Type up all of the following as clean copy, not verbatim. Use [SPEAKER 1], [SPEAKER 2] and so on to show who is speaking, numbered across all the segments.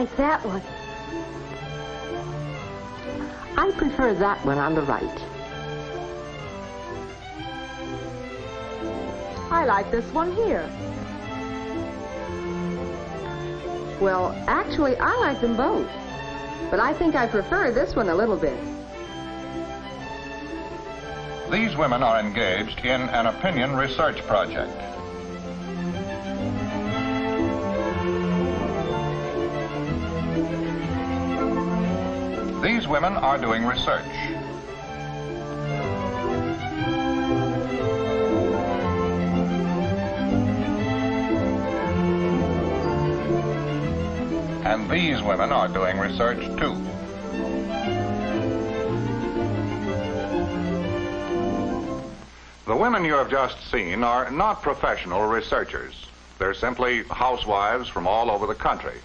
[SPEAKER 1] like that one.
[SPEAKER 2] I prefer that one on the right.
[SPEAKER 3] I like this one here.
[SPEAKER 2] Well, actually, I like them both. But I think I prefer this one a little bit.
[SPEAKER 4] These women are engaged in an opinion research project. These women are doing research. And these women are doing research too. The women you have just seen are not professional researchers. They're simply housewives from all over the country.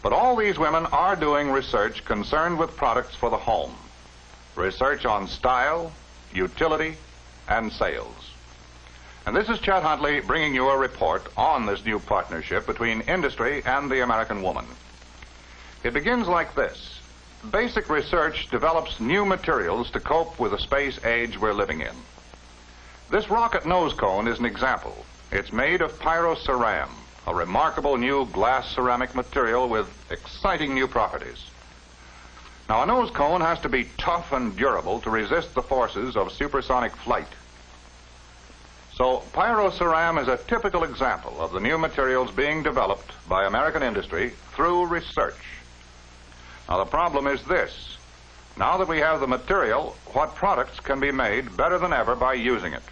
[SPEAKER 4] But all these women are doing research concerned with products for the home. Research on style, utility, and sales. And this is Chet Huntley bringing you a report on this new partnership between industry and the American woman. It begins like this. Basic research develops new materials to cope with the space age we're living in. This rocket nose cone is an example. It's made of pyroceram, a remarkable new glass ceramic material with exciting new properties. Now, a nose cone has to be tough and durable to resist the forces of supersonic flight. So, pyroceram is a typical example of the new materials being developed by American industry through research. Now, the problem is this. Now that we have the material, what products can be made better than ever by using it?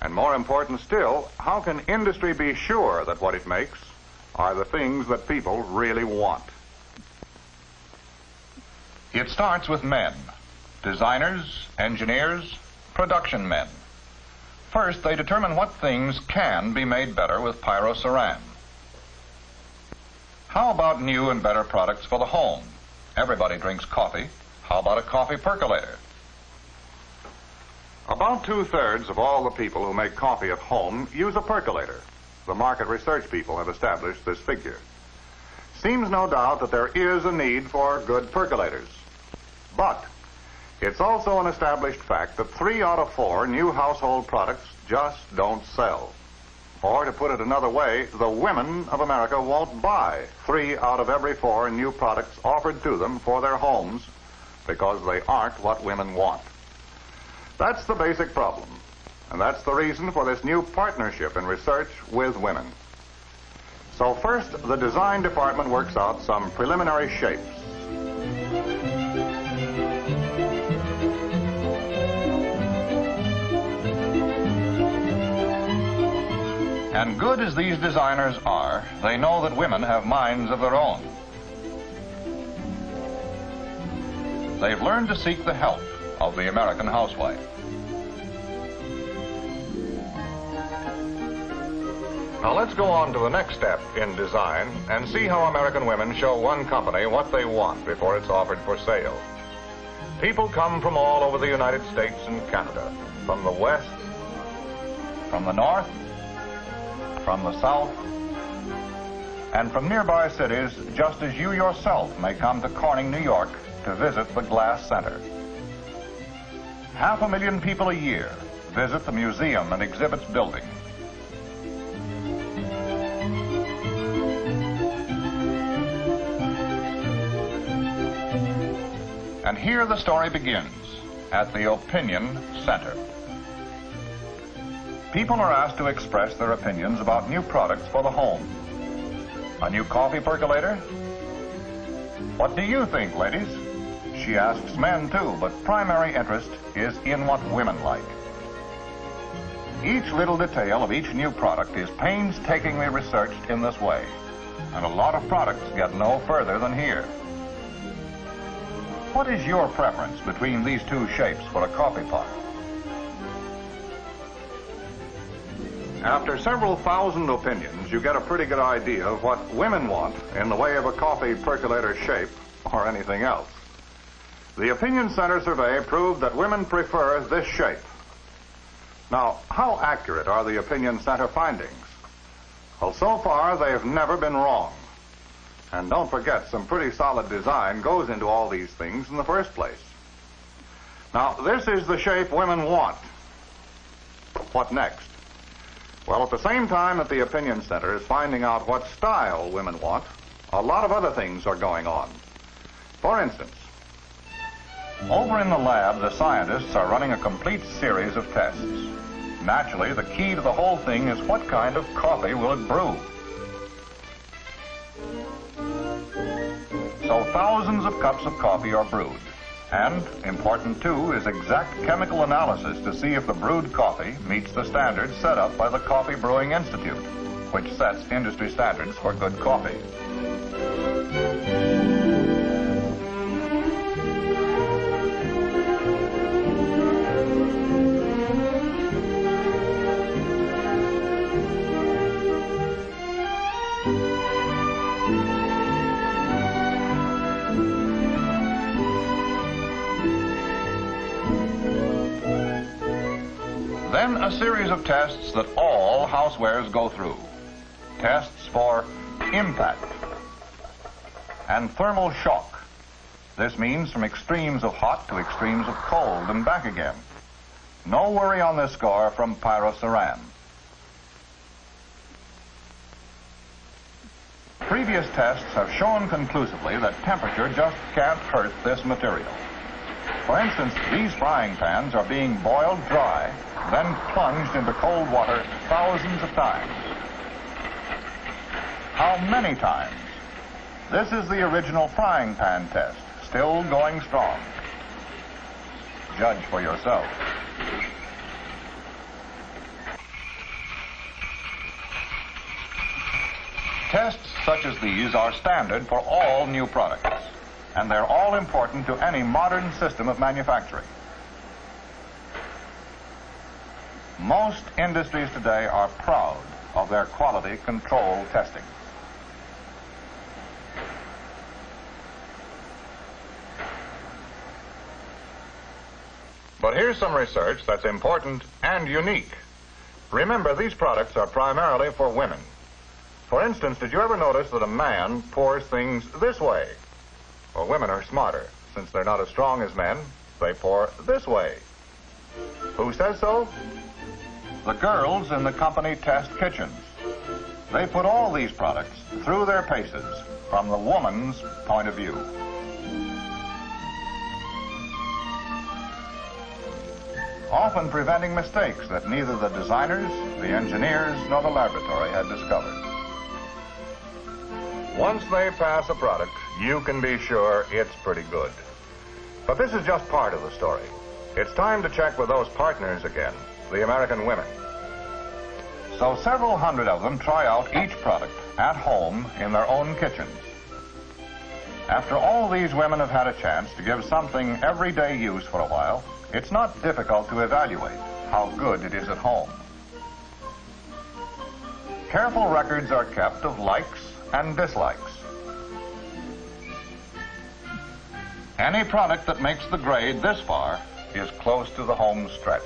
[SPEAKER 4] And more important still, how can industry be sure that what it makes are the things that people really want? It starts with men, designers, engineers, production men. First, they determine what things can be made better with pyroceram. How about new and better products for the home? Everybody drinks coffee. How about a coffee percolator? About 2/3 of all the people who make coffee at home use a percolator. The market research people have established this figure. Seems no doubt that there is a need for good percolators. But it's also an established fact that 3 out of 4 new household products just don't sell. Or to put it another way, the women of America won't buy 3 out of every 4 new products offered to them for their homes because they aren't what women want. That's the basic problem, and that's the reason for this new partnership in research with women. So first, the design department works out some preliminary shapes. And good as these designers are, they know that women have minds of their own. They've learned to seek the help of the American housewife. Now let's go on to the next step in design and see how American women show one company what they want before it's offered for sale. People come from all over the United States and Canada, from the West, from the North, from the South, and from nearby cities, just as you yourself may come to Corning, New York, to visit the Glass Center. 500,000 people a year visit the museum and exhibits building. And here the story begins, at the Opinion Center. People are asked to express their opinions about new products for the home. A new coffee percolator? What do you think, ladies? She asks men too, but primary interest is in what women like. Each little detail of each new product is painstakingly researched in this way, and a lot of products get no further than here. What is your preference between these two shapes for a coffee pot? After several thousand opinions, you get a pretty good idea of what women want in the way of a coffee percolator shape or anything else. The Opinion Center survey proved that women prefer this shape. Now, how accurate are the Opinion Center findings? Well, so far, they've never been wrong. And don't forget, some pretty solid design goes into all these things in the first place. Now, this is the shape women want. What next? Well, at the same time that the Opinion Center is finding out what style women want, a lot of other things are going on. For instance, over in the lab, the scientists are running a complete series of tests. Naturally, the key to the whole thing is what kind of coffee will it brew? So thousands of cups of coffee are brewed. And, important too, is exact chemical analysis to see if the brewed coffee meets the standards set up by the Coffee Brewing Institute, which sets industry standards for good coffee. Then a series of tests that all housewares go through. Tests for impact and thermal shock. This means from extremes of hot to extremes of cold and back again. No worry on this score from pyrosaran. Previous tests have shown conclusively that temperature just can't hurt this material. For instance, these frying pans are being boiled dry, then plunged into cold water thousands of times. How many times? This is the original frying pan test, still going strong. Judge for yourself. Tests such as these are standard for all new products, and they're all important to any modern system of manufacturing. Most industries today are proud of their quality control testing. But here's some research that's important and unique. Remember, these products are primarily for women. For instance, did you ever notice that a man pours things this way? Well, women are smarter. Since they're not as strong as men, they pour this way. Who says so? The girls in the company test kitchens. They put all these products through their paces from the woman's point of view. Often preventing mistakes that neither the designers, the engineers, nor the laboratory had discovered. Once they pass a product, you can be sure it's pretty good. But this is just part of the story. It's time to check with those partners again, the American women. So several hundred of them try out each product at home in their own kitchens. After all these women have had a chance to give something everyday use for a while, it's not difficult to evaluate how good it is at home. Careful records are kept of likes and dislikes. Any product that makes the grade this far is close to the home stretch.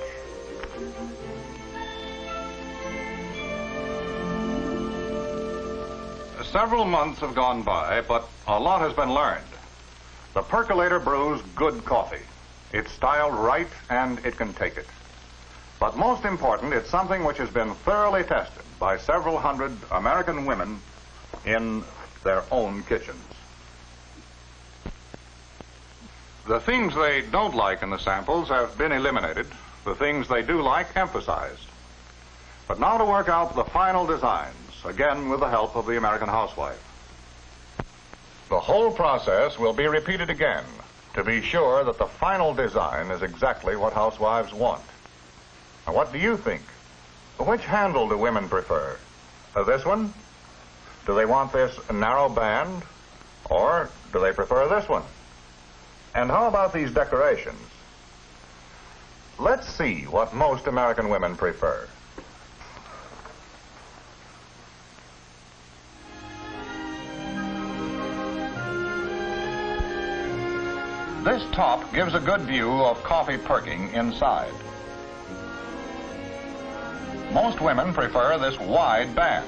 [SPEAKER 4] Several months have gone by, but a lot has been learned. The percolator brews good coffee. It's styled right, and it can take it. But most important, it's something which has been thoroughly tested by several hundred American women in their own kitchens. The things they don't like in the samples have been eliminated. The things they do like emphasized. But now to work out the final designs, again with the help of the American housewife. The whole process will be repeated again to be sure that the final design is exactly what housewives want. Now, what do you think? Which handle do women prefer? This one? Do they want this narrow band? Or do they prefer this one? And how about these decorations? Let's see what most American women prefer. This top gives a good view of coffee perking inside. Most women prefer this wide band.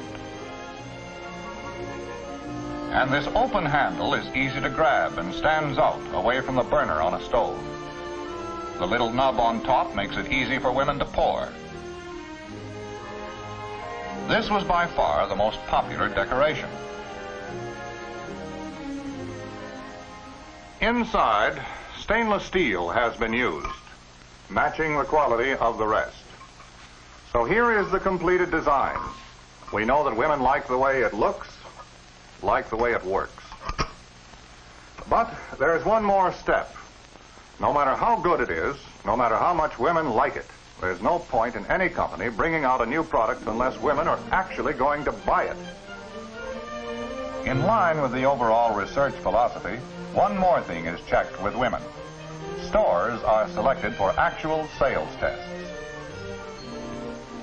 [SPEAKER 4] And this open handle is easy to grab and stands out away from the burner on a stove. The little nub on top makes it easy for women to pour. This was by far the most popular decoration. Inside, stainless steel has been used, matching the quality of the rest. So here is the completed design. We know that women like the way it looks, like the way it works. But there's one more step. No matter how good it is, no matter how much women like it, there's no point in any company bringing out a new product unless women are actually going to buy it. In line with the overall research philosophy, one more thing is checked with women. Stores are selected for actual sales tests.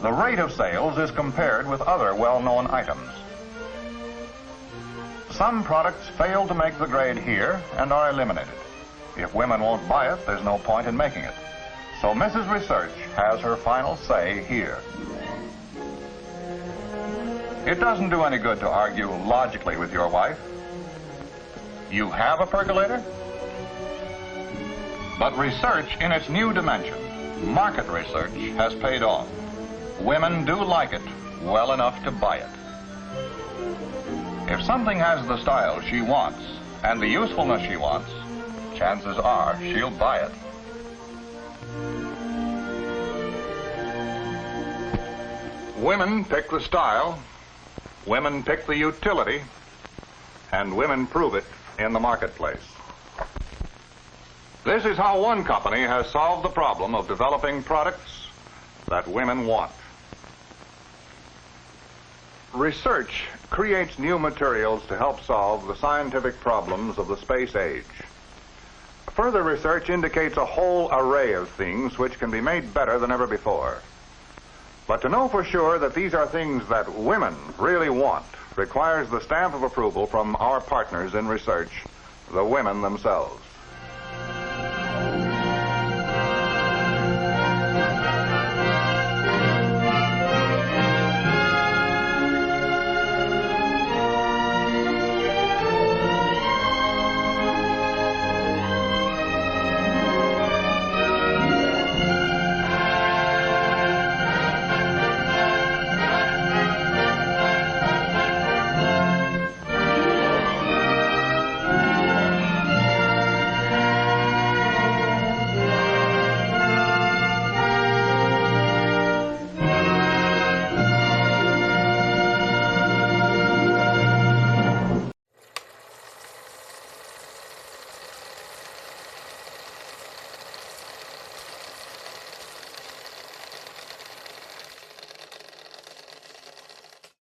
[SPEAKER 4] The rate of sales is compared with other well-known items. Some products fail to make the grade here and are eliminated. If women won't buy it, there's no point in making it. So Mrs. Research has her final say here. It doesn't do any good to argue logically with your wife. You have a percolator? But research in its new dimension, market research, has paid off. Women do like it well enough to buy it. If something has the style she wants and the usefulness she wants, chances are she'll buy it. Women pick the style, women pick the utility, and women prove it in the marketplace. This is how one company has solved the problem of developing products that women want. Research creates new materials to help solve the scientific problems of the space age. Further research indicates a whole array of things which can be made better than ever before. But to know for sure that these are things that women really want requires the stamp of approval from our partners in research, the women themselves.